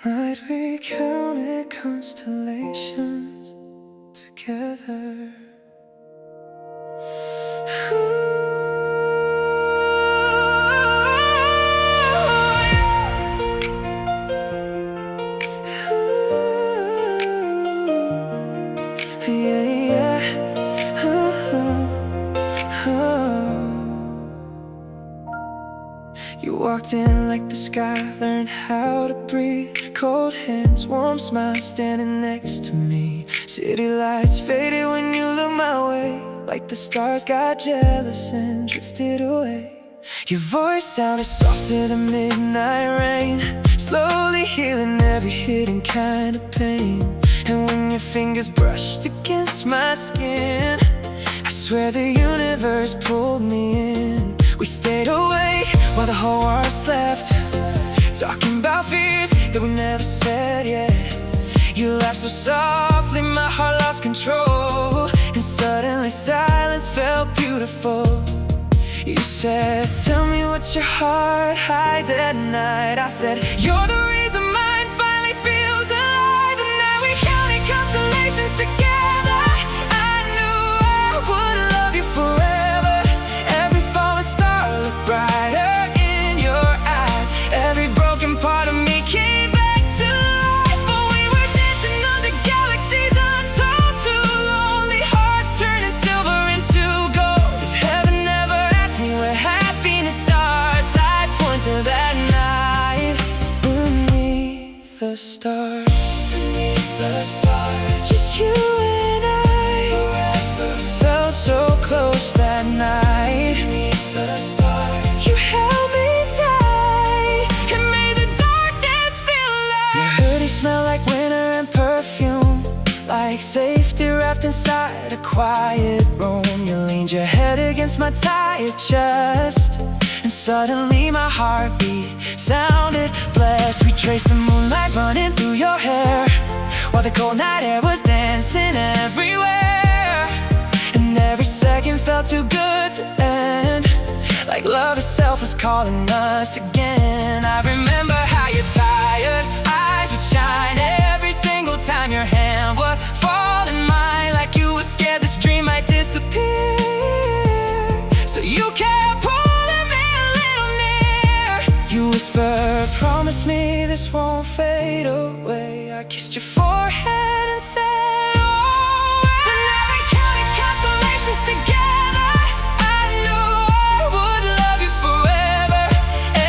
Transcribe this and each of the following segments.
Night we counted constellations together. You walked in like the sky, learned how to breathe. Cold hands, warm smile, standing next to me. City lights faded when you looked my way, like the stars got jealous and drifted away. Your voice sounded softer than midnight rain, slowly healing every hidden kind of pain. And when your fingers brushed against my skin, I swear the universe pulled me in. We stayed awake while the whole world slept, talking about fears that we never said yet. You laughed so softly, my heart lost control, and suddenly silence felt beautiful. You said, tell me what your heart hides at night. I said, you're the reason mine finally feels alive. The night we counted constellations together, I knew I would love you forever. Every falling star looked brighter in your eyes. Every broken part of me came back to life. Oh, we were dancing under galaxies, untold, two lonely hearts turning silver into gold. If heaven ever asked me where happiness starts, I'd point to that night beneath the stars. Beneath the stars, just you and I, forever. Felt so close that night. Beneath the stars, you held me tight and made the darkness feel alive. Your hoodie smelled like winter and perfume, like safety wrapped inside a quiet room. You leaned your head against my tired chest, and suddenly my heartbeat sounded blessed. We traced the moonlight running through your hair, while the cold night air was dancing everywhere. And every second felt too good to end, like love itself was calling us again. I remember how your tired eyes would shine every single time your hand would fall in mine, like you were scared this dream might disappear. So you kept pulling me a little near. You whispered, promise me this won't fade away. I kissed your forehead and said, oh, the night we counted constellations together, I knew I would love you forever.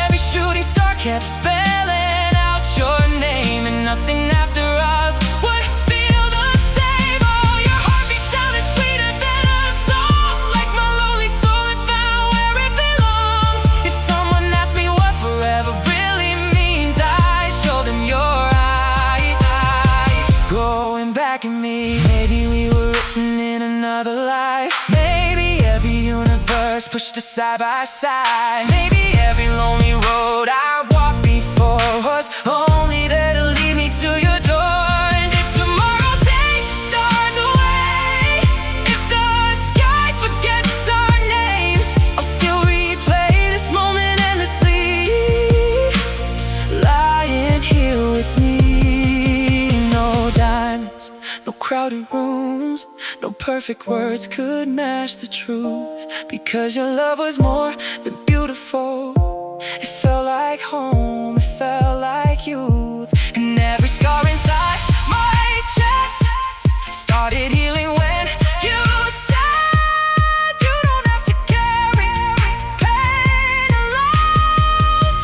Every shooting star kept spelling out your name, and nothing after us would feel the same. Oh, your heartbeat sounded sweeter than a song, like my lonely soul had found where it belongs. If someone asked me what forever really means, I show them your eyes. Going back at me, maybe we were written in another life. Maybe every universe pushed us side by side. Maybe every lonely road I walked before was only there to lead me to your door. And if tomorrow takes stars away, if the sky forgets our names, I'll still replay this moment endlessly, lying here with me. No diamonds, no crowded rooms, no perfect words could match the truth, because your love was more than beautiful. It felt like home, it felt like youth. And every scar inside my chest started healing when you said you don't have to carry pain alone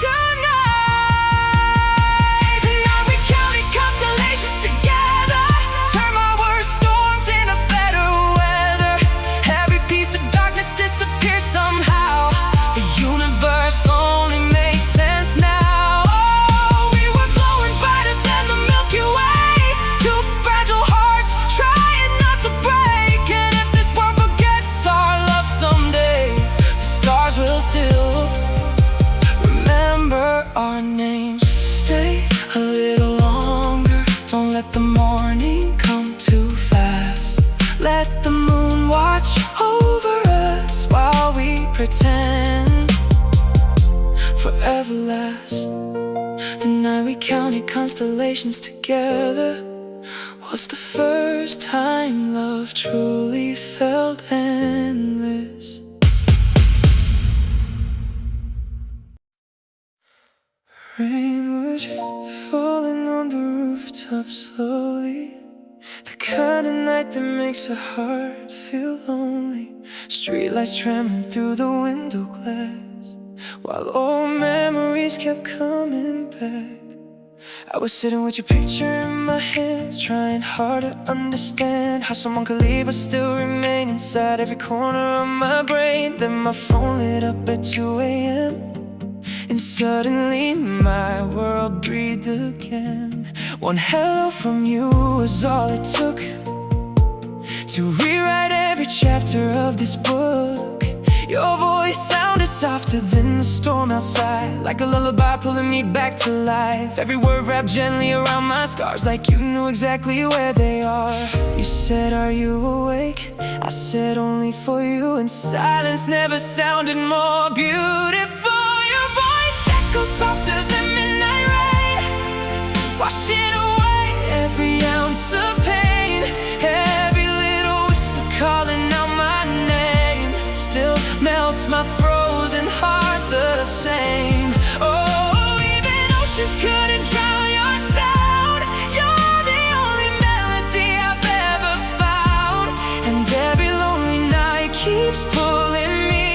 tonight. The night we counted constellations together, turned my worst storms into better weather. Every piece of darkness disappeared somehow. The universe only makes sense now. Oh, we were glowing brighter than the Milky Way, two fragile hearts trying not to break. And if this world forgets our love someday, the stars will still remember our names. Stay a little longer, don't let the morning come too fast. Let the moon watch over us while we pretend forever lasts. The night we counted constellations together was the first time love truly felt endless. Rain was falling on the rooftop slowly, the kind of night that makes a heart feel lonely. Streetlights trembling through the window glass, while old memories kept coming back. I was sitting with your picture in my hands, trying hard to understand how someone could leave but still remain inside every corner of my brain. Then my phone lit up at 2 a.m. and suddenly my world breathed again. One hello from you was all it took to rewrite every chapter of this book. Your voice sounded softer than the storm outside, like a lullaby pulling me back to life. Every word wrapped gently around my scars, like you knew exactly where they are. You said, "Are you awake?" I said, "Only for you," and silence never sounded more beautiful. Your voice echoes softer than midnight rain, washing away every ounce of pain. Every little whisper calling out my name still melts my frozen heart the same. Oh, even oceans couldn't drown your sound. You're the only melody I've ever found, and every lonely night keeps pulling me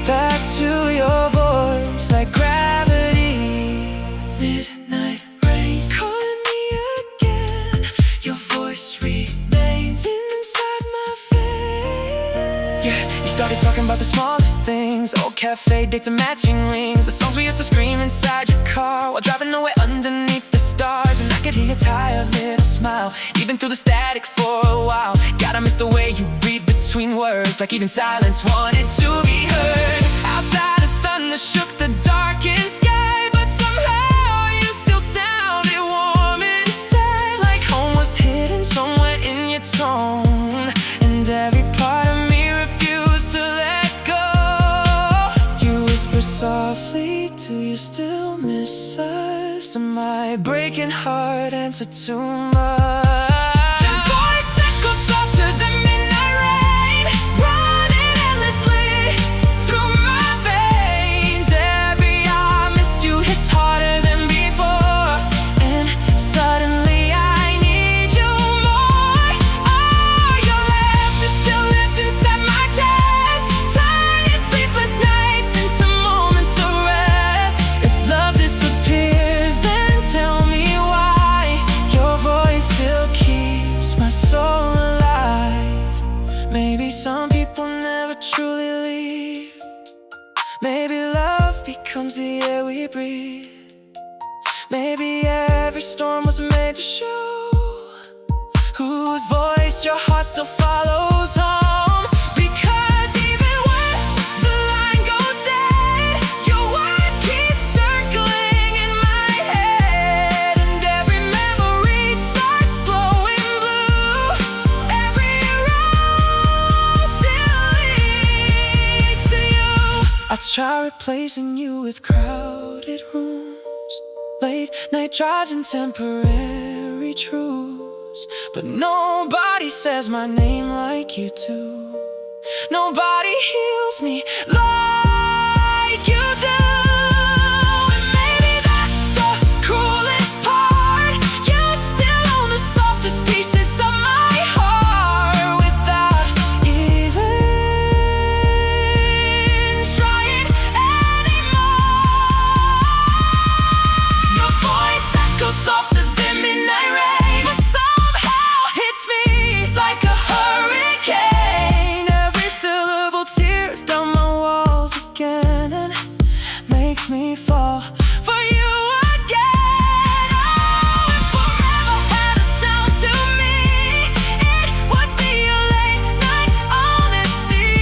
back to your voice like gravity. Midnight rain calling me again. Your voice remains inside my veins. Yeah, you started talking about the smallest things, old cafe dates and matching rings, the songs we used to scream inside your car while driving away underneath the stars. And I could hear your tired little smile even through the static for a while. God, I miss the way you breathe between words, like even silence wanted to be heard. Outside the thunder shook the darkened sky, but somehow you still sounded warm inside, like home was hidden somewhere in your tone. And every part of me refused to let go. You whisper softly, "Do you still miss us?" And my breaking heart answered too much. Your voice echoes softer than midnight rain, running endlessly through my veins. Every I miss you hits harder than before, and suddenly I need you more. Oh, your laughter still lives inside my chest, turning sleepless nights into moments of rest. If love disappears, then tell me why. Your voice still keeps my soul alive. Maybe some people never truly leave. Maybe love becomes the air we breathe. Maybe every storm was made to show whose voice your heart still follows home. Because even when the line goes dead, your words keep circling in my head, and every memory starts glowing blue. Every road still leads to you. I try replacing you with crowded rooms, late night drives and temporary truths, but nobody says my name like you do. Nobody heals me like you do. And maybe that's the cruelest part. You still own the softest pieces of my heart without even trying anymore. Your voice echoes softer than midnight rain, but somehow hits me like a hurricane. Every syllable tears down my walls again, and makes me fall for you again. Oh, if forever had a sound to me, it would be a late night honesty.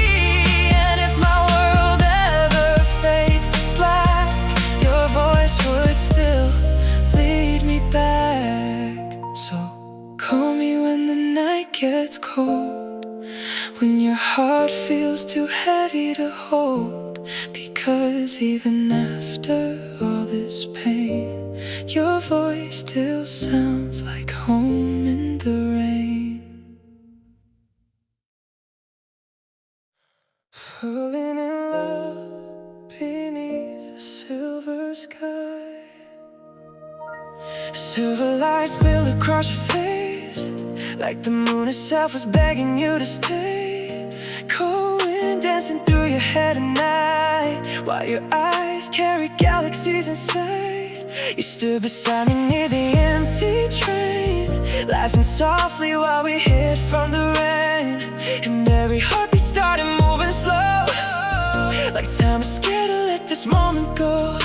And if my world ever fades to black, your voice would still lead me back. So call me when the night gets cold, when your heart feels too heavy to hold. Because even after all this pain, Your voice still sounds like home in the rain. Falling in love beneath the silver sky. Silver lights spill across your face, like the moon itself was begging you to stay. Cold wind dancing through your head at night, while your eyes carry galaxies inside. You stood beside me near the empty train, laughing softly while we hid from the rain. And every heartbeat started moving slow, like time was scared to let this moment go.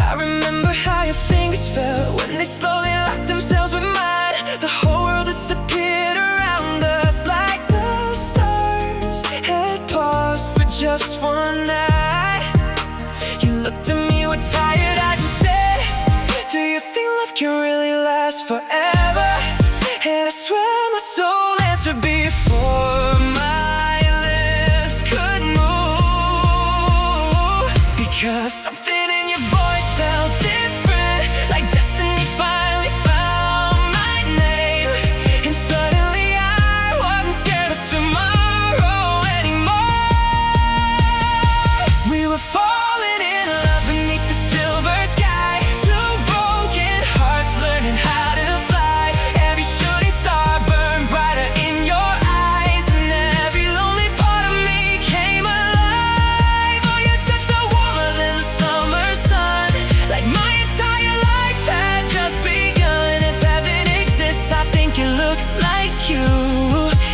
I remember how your fingers felt when they slowly locked themselves with mine. The whole world disappeared around us, like the stars had paused for just one night. You looked at me with tired eyes and said, do you think love can really last forever? And I swear my soul answered before my lips could move, because something in your voice felt different, like destiny finally found my name. And suddenly I wasn't scared of tomorrow anymore. We were falling in love beneath the silver sky, two broken hearts learning how to fly. Every shooting star burned brighter in your eyes, and every lonely part of me came alive. Oh, your touch felt warmer than the summer sun, like my entire life had just begun. If heaven exists, I think it looked like you,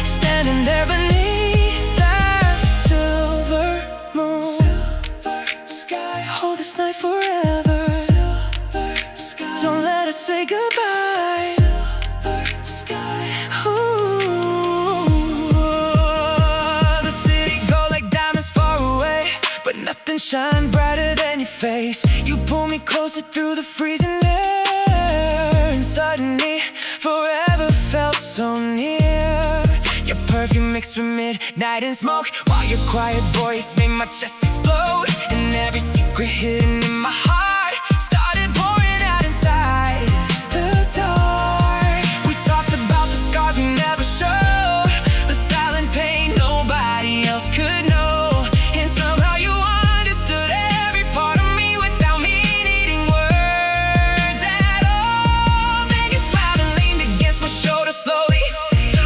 standing there beneath that silver moon. Silver sky, hold this night forever. Silver sky, don't let us say goodbye. Silver sky, ooh. The city go like diamonds far away, but nothing shine brighter than your face. You pull me closer through the freezing air, and suddenly forever felt so near. Your perfume mixed with midnight and smoke, while your quiet voice made my chest explode. And every secret hidden in my heart started pouring out inside the dark. We talked about the scars we never showed, the silent pain nobody else could know. And somehow you understood every part of me without me needing words at all. Then you smiled and leaned against my shoulder slowly,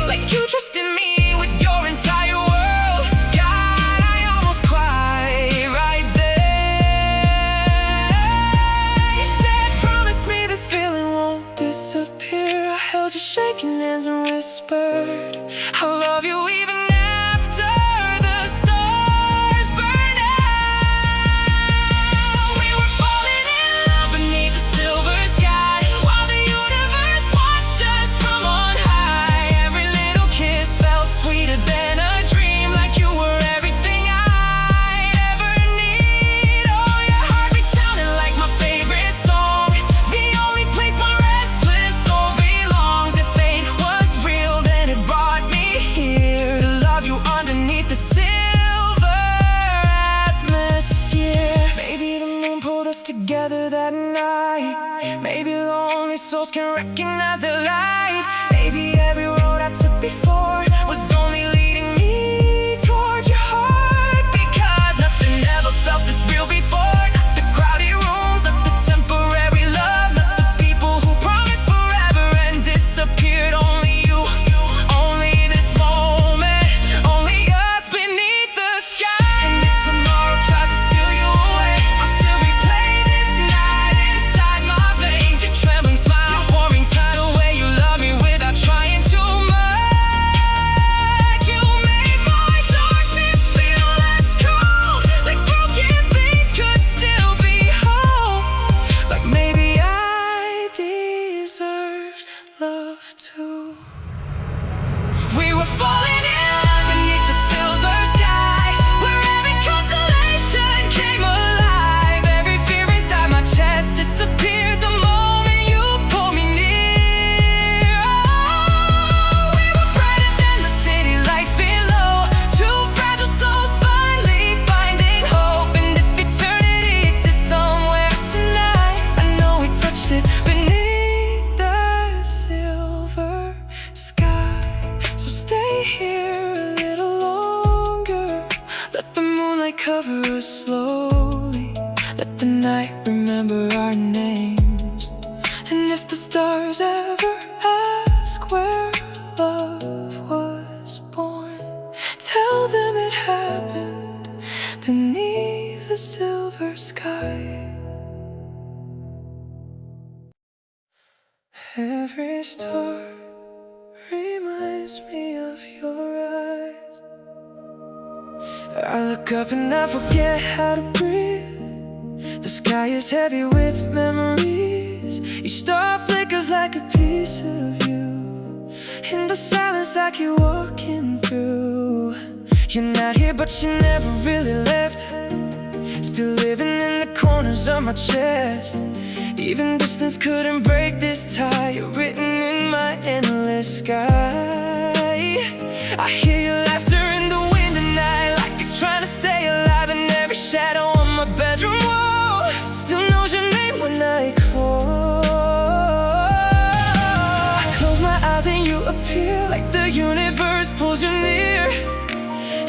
like you trusted me with your entire world. God, I almost cried right there. You said, promise me this feeling won't disappear. I held your shaking hands and whispered, I love you even after the stars burn out. We were falling in love beneath the silver sky, while the universe watched us from on high. Every little kiss felt sweeter than a dream, like you were everything I'd ever need. Oh, your heartbeat sounded like my favorite song, the only place my restless soul belongs. If fate was real, then it brought me here to love you underneath the silver atmosphere. Maybe the moon pulled us together that night. Maybe lonely souls can recognize the light. Maybe every road I took before was only leading me toward your heart, because nothing ever felt this real before. Not the crowded rooms, not the temporary love, not the people who promised forever and disappeared. Only you, only this moment, only us beneath the sky. And if tomorrow tries to steal you away, I'll still replay this night inside my veins. Your trembling smile, pouring time, the way you love me without trying too much. sit beneath the silver sky. So stay here a little longer. Let the moonlight cover us slowly. Let the night remember our names. And if the stars ever ask where love was born, tell them it happened beneath the silver sky. Every star reminds me of your eyes. I look up and I forget how to breathe. The sky is heavy with memories. Each star flickers like a piece of you. In the silence I keep walking through. You're not here but you never really left. Still living in the corners of my chest. Even distance couldn't break this tie. You're written in my endless sky. I hear your laughter in the wind at night, like it's trying to stay alive. And every shadow on my bedroom wall still knows your name when I call. I close my eyes and you appear, like the universe pulls you near.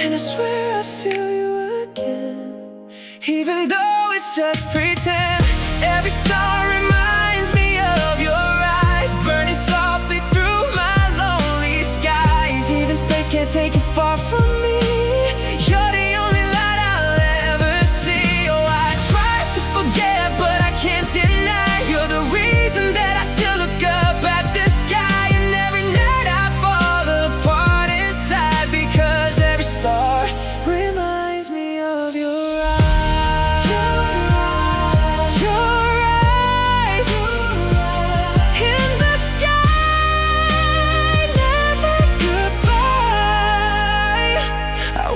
And I swear I feel you again, even though it's just pretend. Every star reminds me of your eyes, burning softly through my lonely skies. Even space can't take you far from me. You're the only light I'll ever see. Oh, I try to forget, but I can't deny. You're the reason that I still look up at the sky. And every night I fall apart inside, because every star reminds me of your eyes.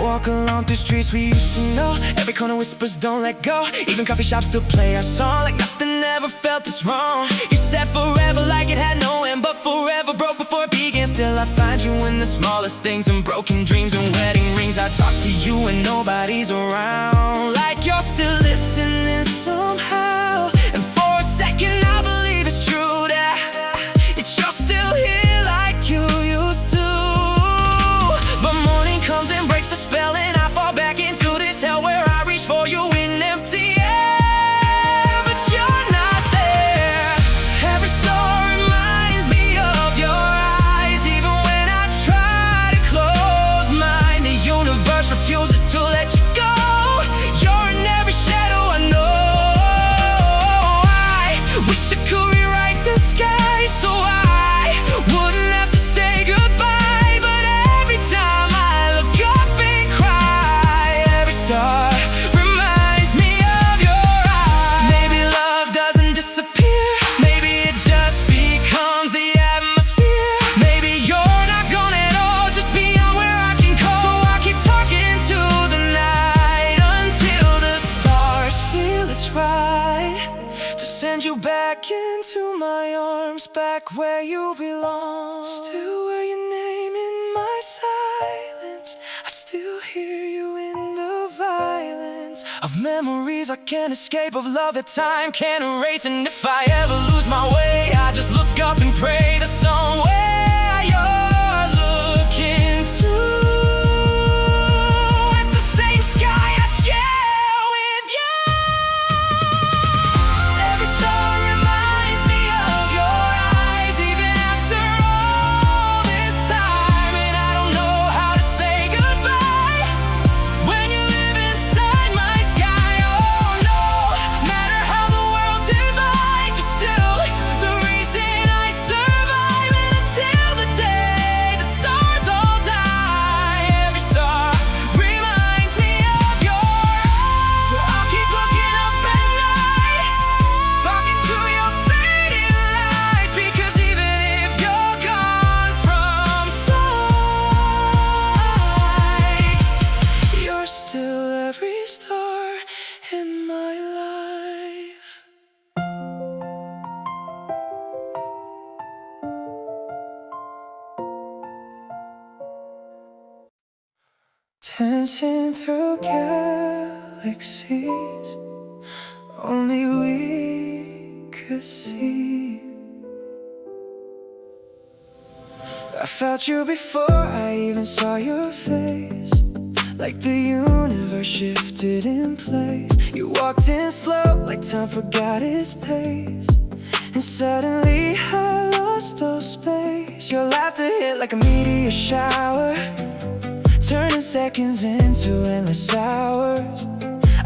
Walk along through streets we used to know. Every corner whispers don't let go. Even coffee shops still play our song, like nothing ever felt this wrong. You said forever like it had no end, but forever broke before it began. Still I find you in the smallest things, and broken dreams and wedding rings. I talk to you when nobody's around, like you're still listening somehow. And for a second I believe it's true that you're still here like you used to. But morning comes and breaks the spell, and I fall back into this hell where I reach for you in empty air, but you're not there. Every star reminds me of your eyes. Even when I try to close mine, the universe refuses to let you go. You're in every shadow I know. I wish I could rewrite the sky so I wouldn't have to say goodbye. But every time I look up and cry, every star reminds me of your eyes. Maybe love doesn't disappear, maybe it just becomes the atmosphere. Maybe you're not gone at all, just beyond where I can call. So I'll keep talking to the night until the stars feel it's right to send you back into my arms, back where you belong. Still wear your name in my silence. I still hear you in the violence of memories I can't escape, of love that time can't erase. And if I ever lose my way, I just look up and pray that somewhere you're looking too, at the same sky I share with you. Every star reminds me of your eyes, even after all this time. And I don't know how to say goodbye when you live inside my sky. Oh no, matter how the world divides, you're still the reason I survive. And until the day the stars all die, every star reminds me of your eyes. So I'll keep looking up at night, talking to your fading light, because even if you're gone from sight, you're still every star in my life. Dancing through galaxies, only we could see. I felt you before I even saw your face, like the universe shifted in place. You walked in slow, like time forgot its pace, and suddenly I lost all space. Your laughter hit like a meteor shower, turning seconds into endless hours.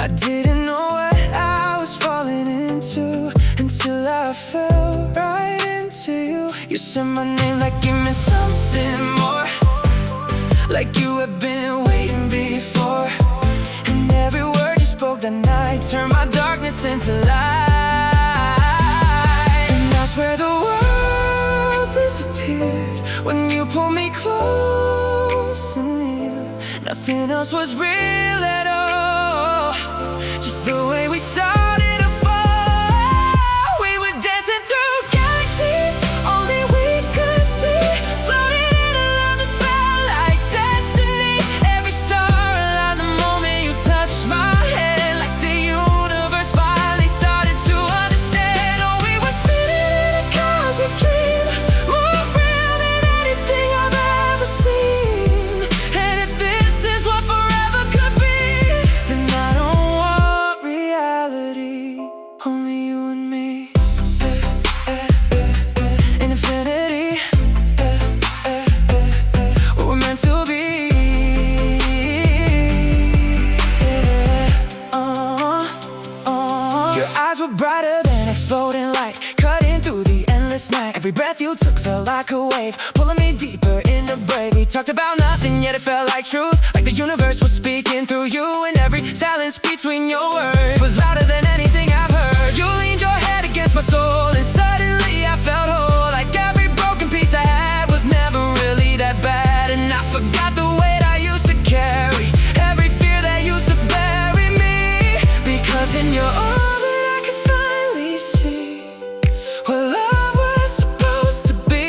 I didn't know what I was falling into until I fell right into you. You said my name like you meant something more, like you had been waiting before. And every word you spoke that night turned my darkness into light. And I swear the world disappeared when you pulled me close and near. Nothing else was real at all, just the way we started to fall. We were dancing through galaxies only we could see, floating in a love that felt like destiny. Every star aligned the moment you touched my hand, like the universe finally started to understand. Oh, we were spinning in a cosmic dream, more real than anything I've ever seen. And if this is what forever could be, then I don't want reality, only you and me. In infinity, what we're meant to be. Your eyes were brighter than exploding light, cutting through the endless night. Every breath you took felt like a wave, pulling me deeper into brave. We talked about nothing, yet it felt like truth, like the universe was speaking through you. And every silence between your words was louder than anything I've heard. You leaned your head against my soul, and suddenly I felt whole, like every broken piece I had was never really that bad. And I forgot the weight I used to carry, every fear that used to bury me, because in your orbit I could finally see what love was supposed to be.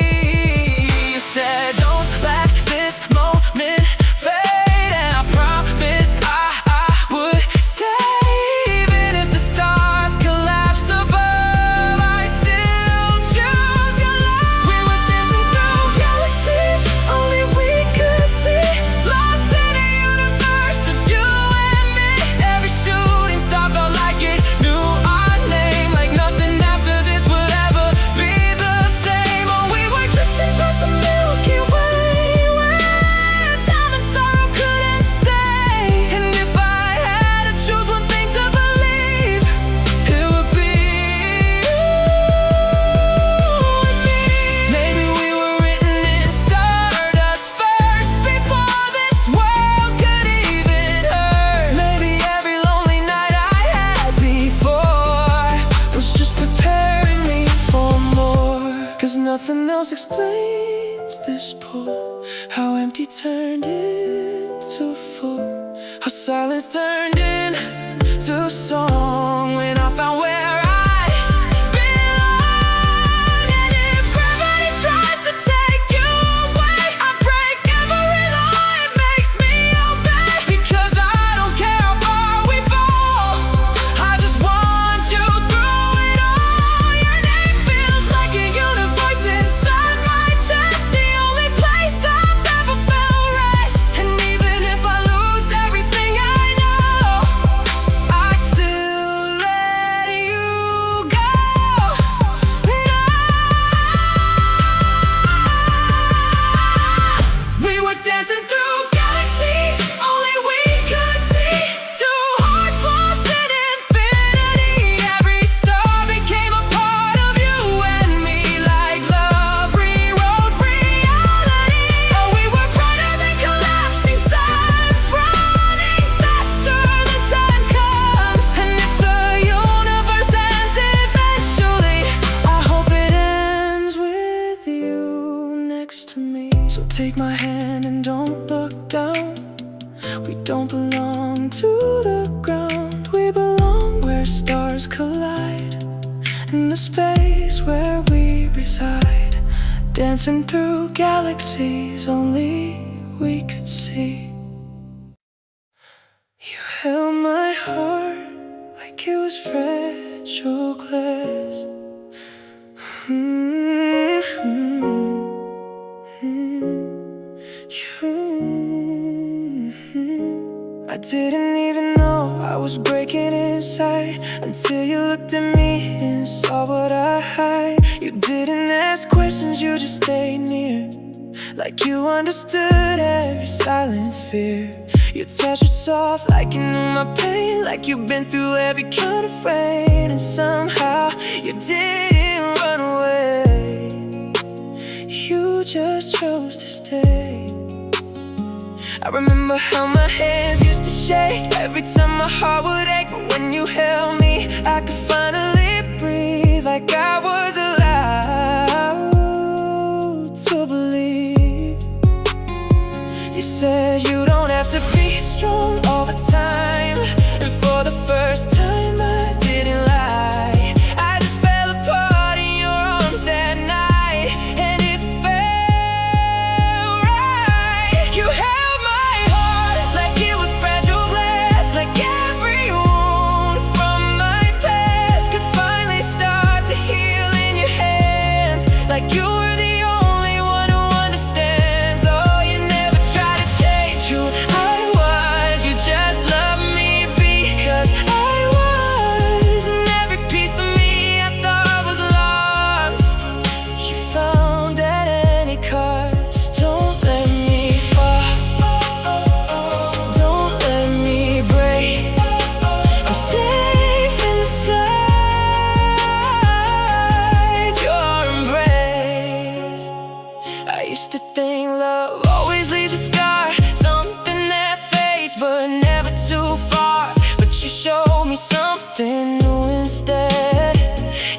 You said don't let this moment fade, and I promised I would stay. Even if the stars collapse above, I still choose your love. We were dancing through galaxies only we could see, lost in a universe of you and me. Every shooting star felt like it knew our name, like nothing after this would ever be the same. Oh, we were drifting past the Milky Way, where time and sorrow couldn't stay. And if I had to choose one thing to believe, it would be you and me. Maybe we were written in stardust first, before this world could even hurt. Maybe every lonely night I had before was just preparing me for more. Cause nothing else explains this pull, how empty turned into full, how silence turned into song when I found where I belong. And if gravity tries to take you away, I break every law, it makes me obey. Because I don't care how far we fall, I just want you through it all. Your name feels like a universe inside my chest, the only place I've ever felt rest. And even if I lose everything I know, I'd still let you go. No. We were dancing through galaxies only we could see, two hearts lost in infinity. Every star became a part of you and me, like love rewrote reality. Oh, we were brighter than collapsing suns, running faster than time comes. And if the universe ends eventually, I hope it ends with you next to me. So take my hand and don't look down. We don't belong to the ground, we belong where stars collide, in the space where we reside, dancing through galaxies only we could see. You held my heart like it was fragile glass, I didn't even know I was breaking inside until you looked at me and saw what I hide. You didn't ask questions, you just stayed near, like you understood every silent fear. Your touch was soft, like you knew my pain, like you've been through every kind of rain. And somehow you didn't run away, you just chose to stay. I remember how my hands used to shake every time my heart would ache, but when you held me, I could finally breathe, like I was allowed to believe. You said you don't have to be strong all the time, and for the first time I didn't lie. I just fell apart in your arms that night, and it felt right. You held my heart like it was fragile glass, like every wound from my past could finally start to heal in your hands, like you were the only one who understands. Oh, you never tried to change who I was, you just loved me because I was, and every piece of me I thought was lost, you found at any cost. Don't let me fall, don't let me break, I'm safe inside your embrace. I used to think love always leaves a scar, something that fades but never too far. But you showed me something new instead.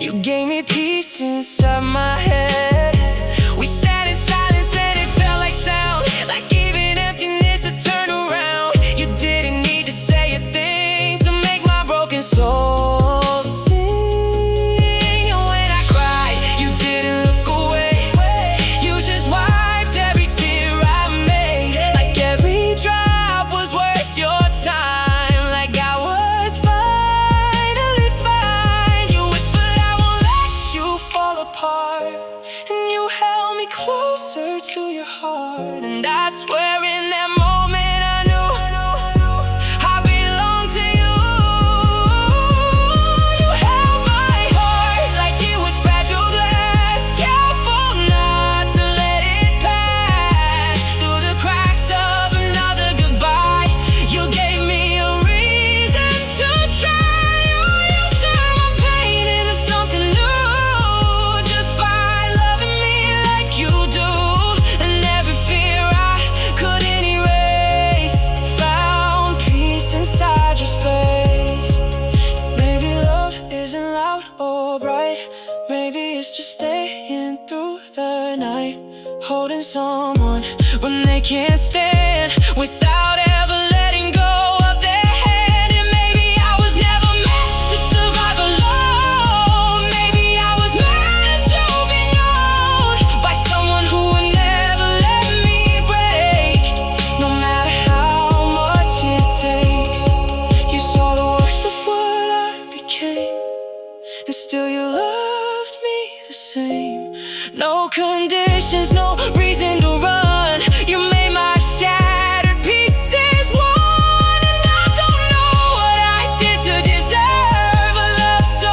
You gave me peace inside my head. We sat in silence and it felt like sound, like even emptiness had turned around. You didn't need to say a thing to make my broken soul sing. And when I cried, you didn't look away, you just wiped every tear I made, like every drop was worth your time, like I was finally fine. You whispered I won't let you fall apart, and you held me closer to your heart. And I swear in that moment I knew I belong to you. You held my heart like it was fragile glass, careful not to let it pass through the cracks of another goodbye. You gave me a reason to try. Oh, you turned my pain into something new, just by loving me like you do. And every fear I couldn't erase found peace inside your space. Maybe love isn't loud or bright, maybe it's just staying through the night, holding someone when they can't stand without ever letting go of their hand. And maybe I was never meant to survive alone, maybe I was meant to be known by someone who would never let me break, no matter how much it takes. You saw the worst of what I became, and still you loved me the same. No conditions, no reason to run. You made my shattered pieces one, and I don't know what I did to deserve a love so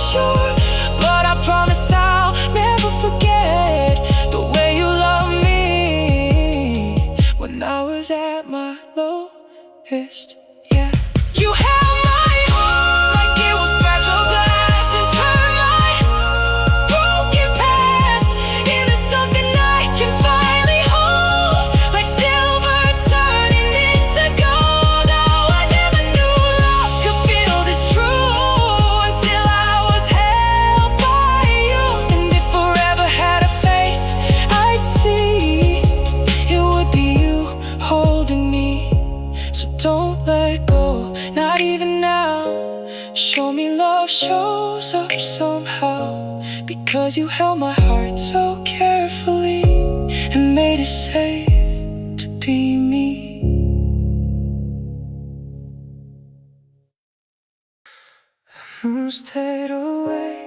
sure. But I promise I'll never forget the way you loved me when I was at my lowest. Yeah, you held my heart like it was fragile glass, and turned my broken past into something I can finally hold, like silver turning into gold. Oh, I never knew love could feel this true until I was held by you. And if forever had a face I'd see, it would be you holding me. So don't let go, not even now. Show me love shows up somehow, because you held my heart so carefully and made it safe to be me. The moon stayed away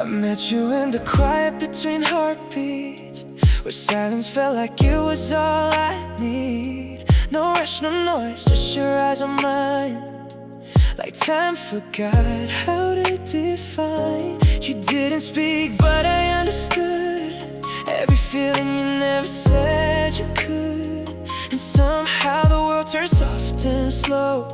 I met you in the quiet between heartbeats, where silence felt like it was all I need. No rush, no noise, just your eyes on mine. Like time forgot how to define. You didn't speak, but I understood every feeling you never said you could. And somehow the world turned soft and slow,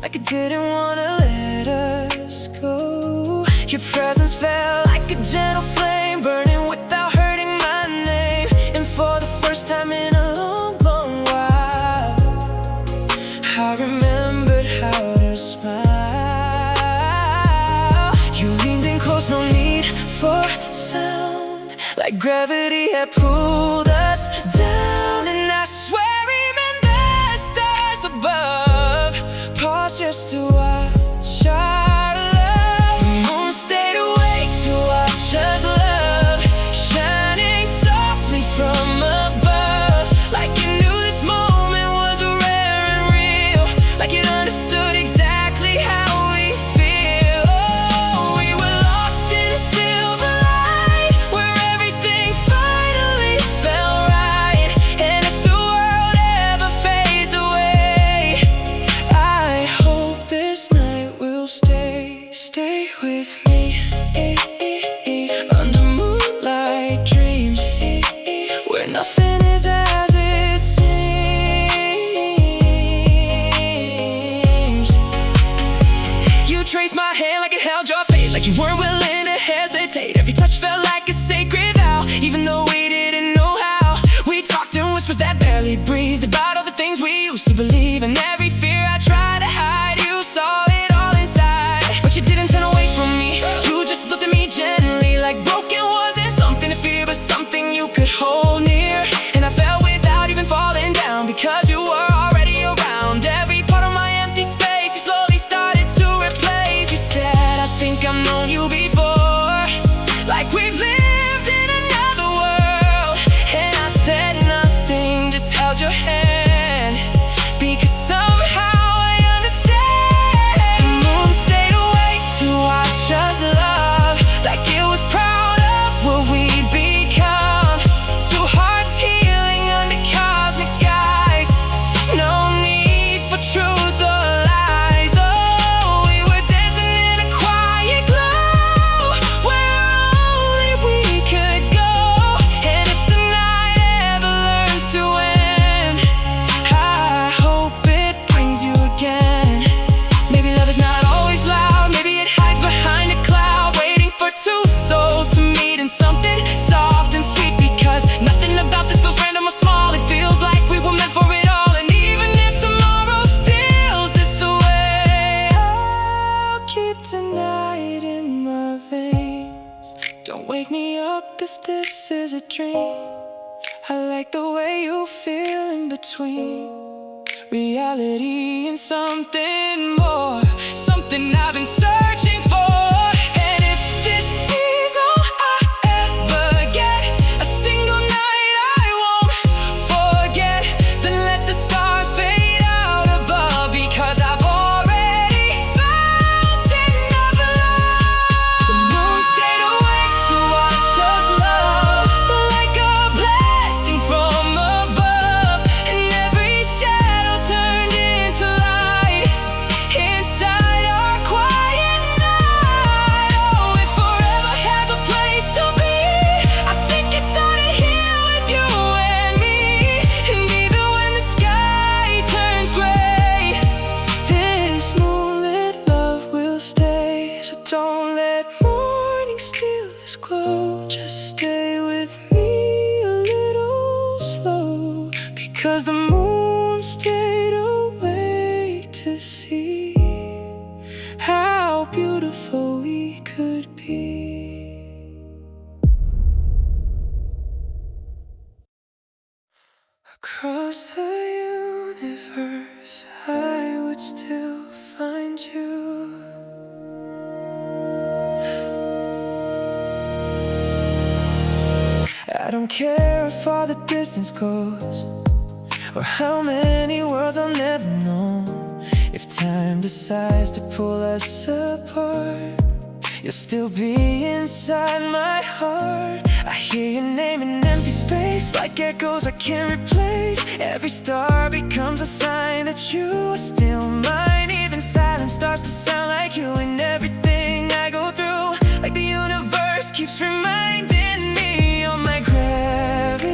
like it didn't wanna let us go. Your presence felt like a gentle flame, burning without hurting my name. And for the first time in a long, long while, I remembered how to smile. You leaned in close, no need for sound, like gravity had pulled us down. And I swear even the stars above paused just to watch our love. The moon stayed awake to watch us love, shining softly from above, like it knew this moment was rare and real, like it understood exactly how we feel. Oh, we were lost in a silver light, where everything finally felt right. And if the world ever fades away, I hope this night will stay with me. Under moonlight dreams, where nothing is as it seems. You traced my hand like it held your fate, like you weren't willing to hesitate. Every touch felt like a sacred vow, even though we didn't know how. We talked in whispers that barely breathed, about all the things we used to believe. And every fear I tried to hide, you saw it all inside. But you didn't turn away from me, you just looked at me gently, like broken wasn't something to fear, but something you could hold near. And I fell without even falling down, because you were already around. Every part of my empty space you slowly started to replace. You said, I think I've known you before, like we've lived in another world. And I said nothing, just held your hand, because somehow I understand. The moon stayed awake to watch us love, like it was proud of what we'd become. Two hearts healing under cosmic skies, no need for truth or lies. Oh, we were dancing in a quiet glow, where only we could go. And if the night ever learns to end, I hope it brings you again. Maybe love is not always loud, maybe it hides behind a cloud, waiting for two souls to meet in something soft and sweet. Because nothing about this feels random or small, it feels like we were meant for it all. And even if tomorrow steals this away, I'll keep tonight in my veins. Don't wake me up if this is a dream. I like the way you feel in between reality and something more, something I've been searching for. And if this is all I ever get, a single night I won't forget, then let the stars fade out above, because I've already found enough love. The moon stayed awake to watch us love, like a blessing from above. And every shadow turned into light inside our quiet night. Oh, if forever has a place to be, I think it started here with you and me. And even when the sky turns gray, this moonlit love will stay. So don't let morning steal this glow, just stay with me a little slow, because the moon stayed awake to see how beautiful we could be. Across the universe, I would still find you. I don't care how far the distance goes, or how many worlds I'll never know. If time decides to pull us apart, you'll still be inside my heart. I hear your name in empty space, like echoes I can't replace. Every star becomes a sign that you are still mine. Even silence starts to sound like you. And everything I go through, like the universe keeps reminding me of my gravity.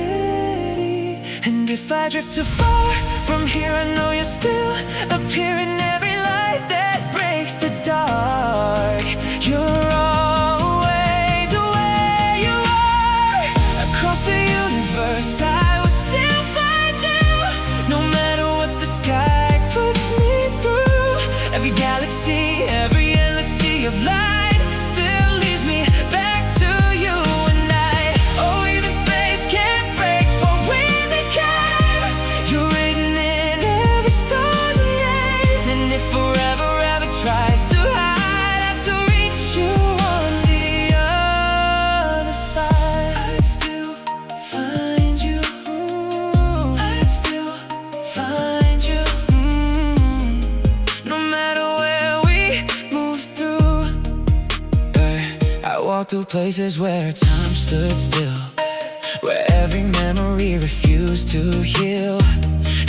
And if I drift too far from here, I know you'll still appear in every light that breaks the dark. You're always where you are. Across the universe I will still find you, no matter what the sky puts me through. Every galaxy, every endless sea of light still leads me back to you. And oh, even space can't break what we became. You're written in every star's name. And if forever ever tries to hide, I still reach you on the other side. I'd still find you. I'd still find you. No matter where we move through. I walk through places where time stood still, where every memory refused to heal.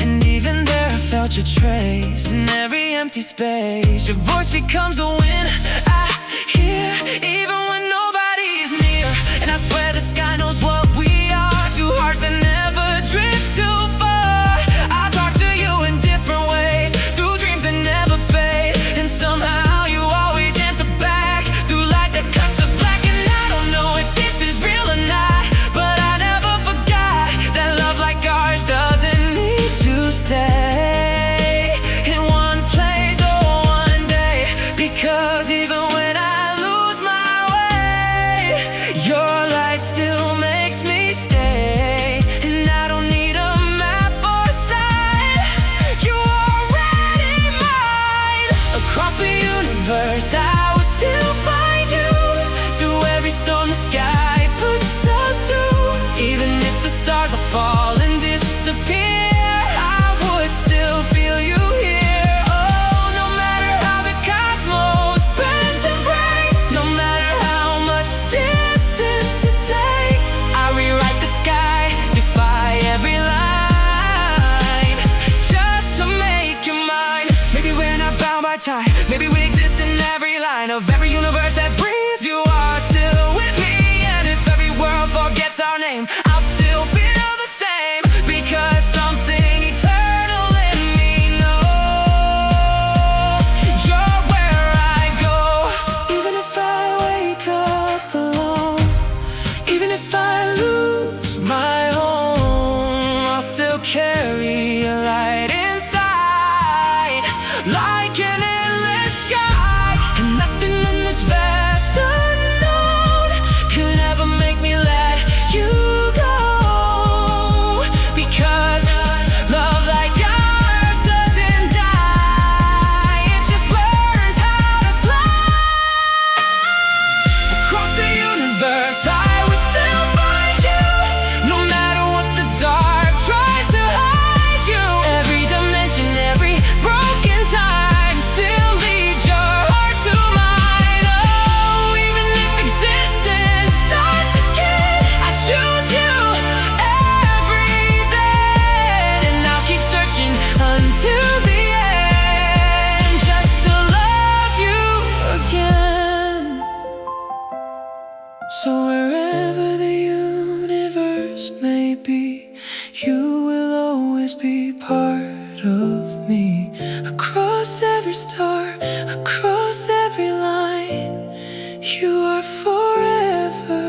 And even there I felt your trace in every empty space. Your voice becomes the wind I hear, even when nobody's near. And I swear the sky knows what we are, two hearts that never drift too far. I talk to you in different ways, through dreams that never fade. And somehow you always answer back, through light that cuts the black. And I don't know if this is real or not, but I never forgot that love like ours doesn't need to stay in one place or one day. Because even when I lose my way, your light still makes me stay. And I don't need a map or sign, you already mine. Across the universe I will still find you, through every storm the sky puts us through. Even if the stars will fall and disappear, I would still feel you here. Oh, no matter how the cosmos bends and breaks, no matter how much distance it takes, I rewrite the sky, defy every line, just to make you mine. Maybe we're not bound by time, maybe we exist in every line of every universe that breathes. You are still with me, and if every world forgets our name, I'll still feel the same. Because something eternal in me knows you're where I go. Even if I wake up alone, even if I lose my home, I'll still carry a light inside, like an endless sky. And nothing in this vast unknown could ever make me let you go. Because love like ours doesn't die, it just learns how to fly. Across the universe I would still find you, no matter what the dark tries to hide you. Every dimension, every broken time still leads your heart to mine. Oh, even if existence starts again, I choose you every day. And I'll keep searching until the end, just to love you again. So wherever the universe may be, you will always be part of me. Across every star, across every line, you are forever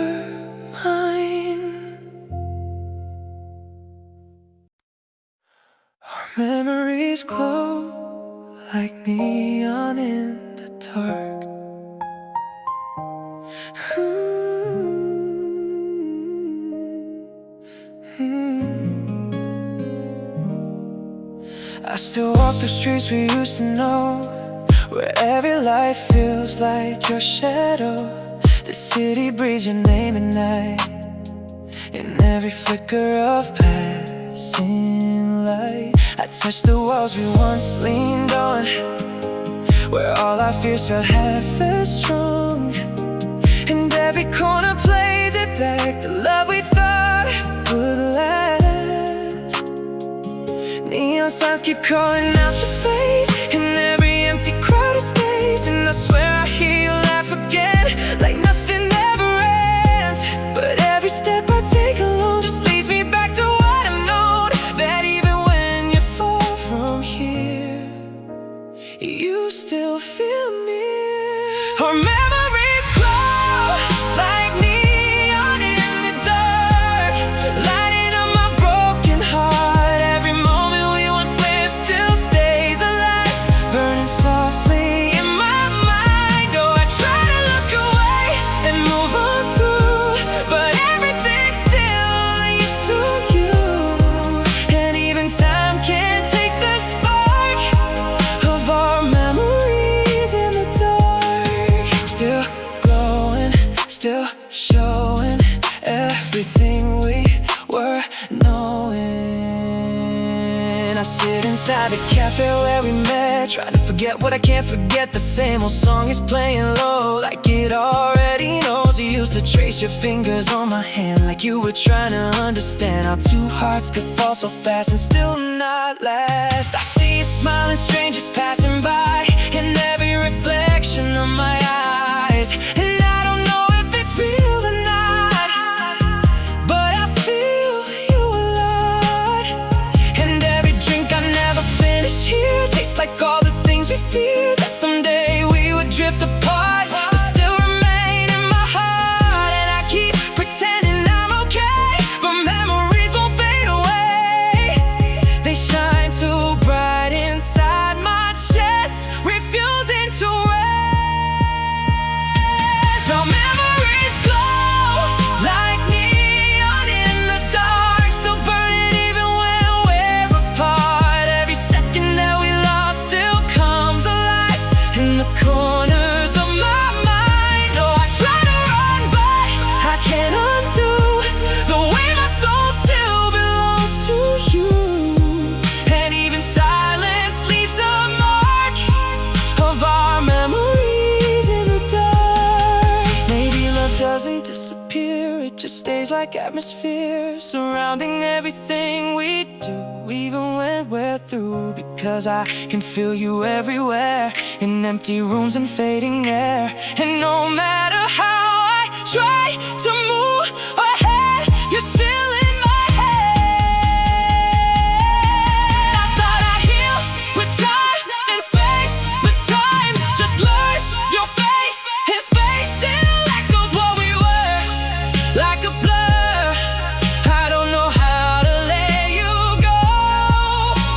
mine. Our memories glow like neon in the dark. I still walk the streets we used to know, where every life feels like your shadow. The city breathes your name at night, in every flicker of passing light. I touch the walls we once leaned on, where all our fears felt half as strong. every corner plays it back, the love we thought would last. Neon signs keep calling out your face in every empty crowded space, and I swear I hear you laugh again, like nothing ever ends. But every step I take alone just leads me back to what I've known, that even when you're far from here, you still feel near. Our memories glow like neon in the dark, lighting up my broken heart. Every moment we once lived still stays alive, burning softly in my mind. Oh, I try to look away and move on through, but everything still leads to you. And even time can't take the spark of our memories in the dark. Still glowing, still showing everything we were knowing. I sit inside the cafe where we met, trying to forget what I can't forget. The same old song is playing low, like it already knows. You used to trace your fingers on my hand, like you were trying to understand how two hearts could fall so fast and still not last. I see you smiling, strangers passing by, in every reflection of my eyes. And I don't know if it's real or not, but I feel you a lot. And every drink I never finish here tastes like all the things we feared, that someday we would drift apart, but still remain in my heart. And I keep pretending I'm okay, but memories won't fade away. They shine too bright inside my chest, refusing to rest. Our memories glow like neon in the dark, still burning even when we're apart. Every second that we lost still comes alive in the corners of my mind. Oh, I try to run, but I can't undo the way my soul still belongs to you. And even silence leaves a mark of our memories in the dark. Maybe love doesn't disappear, it just stays like atmosphere, surrounding everything we do, even when we're through. Because I can feel you everywhere, in empty rooms and fading air. And no matter how I try to move ahead, you're still in my head. I thought I'd heal with time and space, but time just blurs your face, and space still echoes what we were, like a blur. I don't know how to let you go,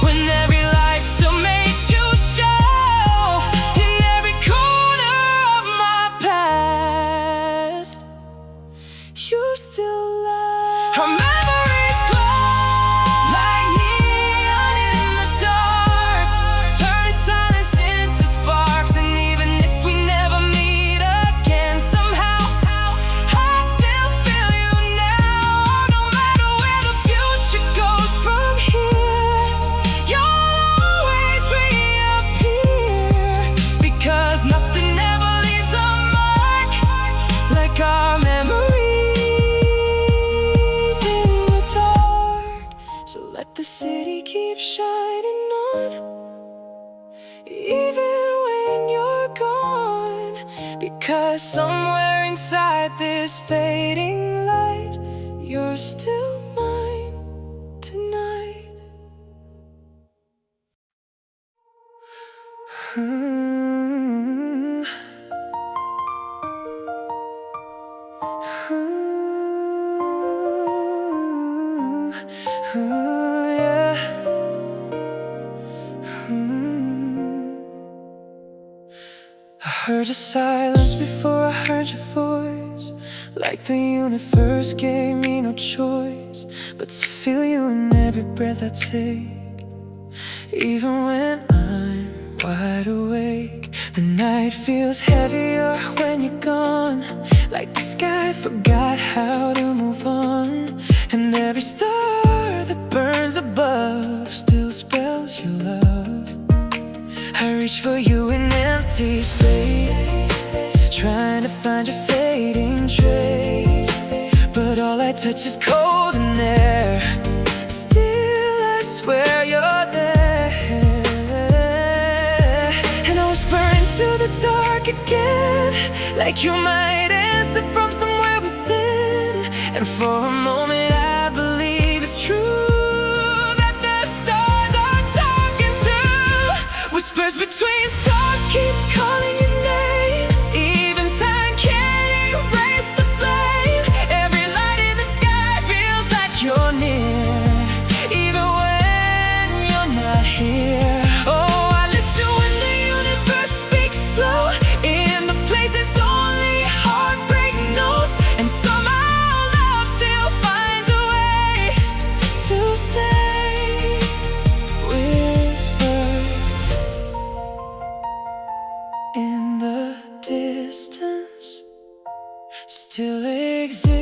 when every light still makes you show, in every corner of my past, you still love. Our memories glow like neon in the dark, turning silence into sparks. And even if we never meet again, somehow I still feel you now. No matter where the future goes from here, you'll always reappear, because nothing ever leaves a mark like our memories in the dark. So let the city keep shining on, even when you're gone, because somewhere inside this fading light, you're still mine tonight. Yeah. I heard your silence before I heard your voice, like the universe gave me no choice but to feel you in every breath I take. Even when I'm wide awake, the night feels heavier when you're gone, like the sky forgot how to move on. And every star that burns above still spells your love. I reach for you in empty space, trying to find your fading trace, but all I touch is cold and air. Still I swear you're there, and I whisper into the dark again, like you might answer from somewhere within. And for a moment I believe it's true, that the stars are talking to. Whispers between stars keep calling your name. Even time can't erase the flame. Every light in the sky feels like you're near, even when you're not here. Oh, I listen when the universe speaks slow, in the places only heartbreak knows. And somehow love still finds a way to stay. Whisper in the distance, still exist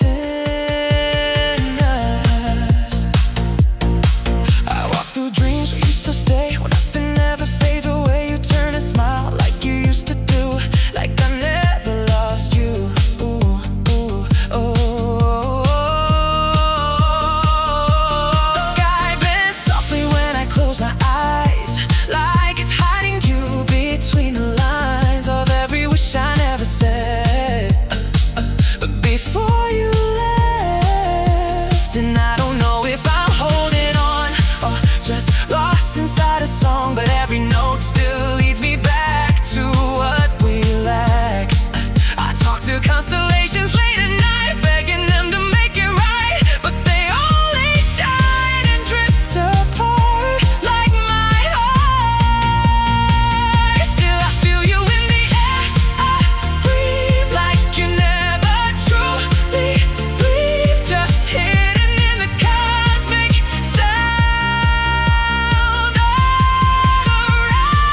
in us. I walk through dreams we used to stay, when nothing ever fades away. You turn and smile like you used to do, like I never lost you. Ooh, ooh, oh. The sky bends softly when I close my eyes, like it's hiding you between the lines of every wish I never said. But before you left, and I don't know if I'm holding on or just lost inside a song, but every note still leads me back to what we lack. I talk to constellations late at night, begging them to make it right, but they only shine and drift apart, like my heart. Still I feel you in the air I breathe, like you never truly leave, just hidden in the cosmic sound around.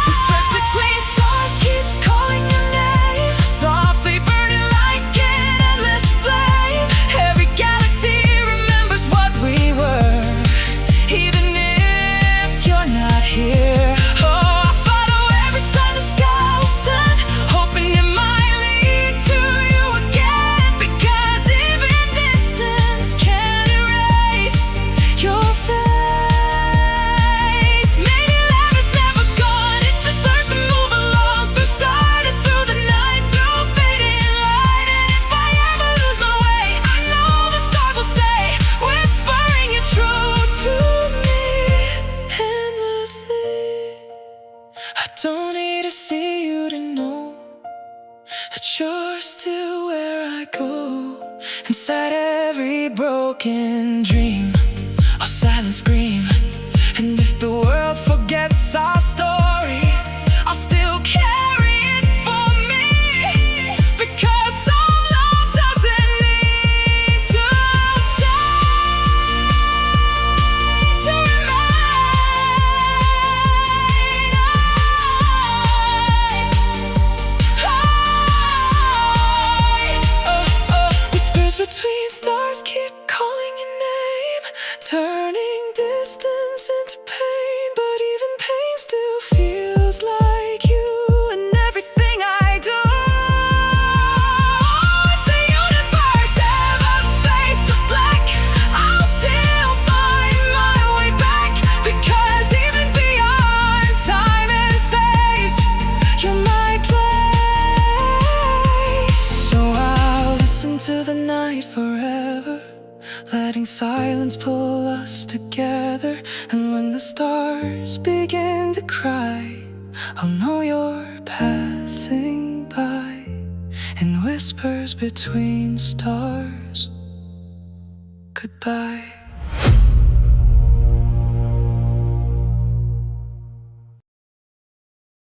Whispers between stars keep calling your name, softly burning like an endless flame. Every galaxy remembers what we were, even if you're not here. Oh, I follow every sign the sky will send, hoping it might lead to you again, because even distance can't erase your face. Maybe love is never gone, it just learns to move along through stardust, through the night, through fading light. And if I ever lose my way, I know the stars will stay, whispering it true to me endlessly. I don't need to see you to know that you're still where I go. Inside every broken dream, I'll silent scream. And if the world forgets our story, I'll still carry it for me, because some love doesn't need to stay to remain. Whispers between stars keep calling your name, turning distance into pain, but even pain still feels like you in everything I do. If the universe ever fades to black, I'll still find my way back, because even beyond time and space, you're my place. So I'll listen to the night forever, letting silence pull us together. And when the stars begin to cry, I'll know you're passing by. In whispers between stars, goodbye.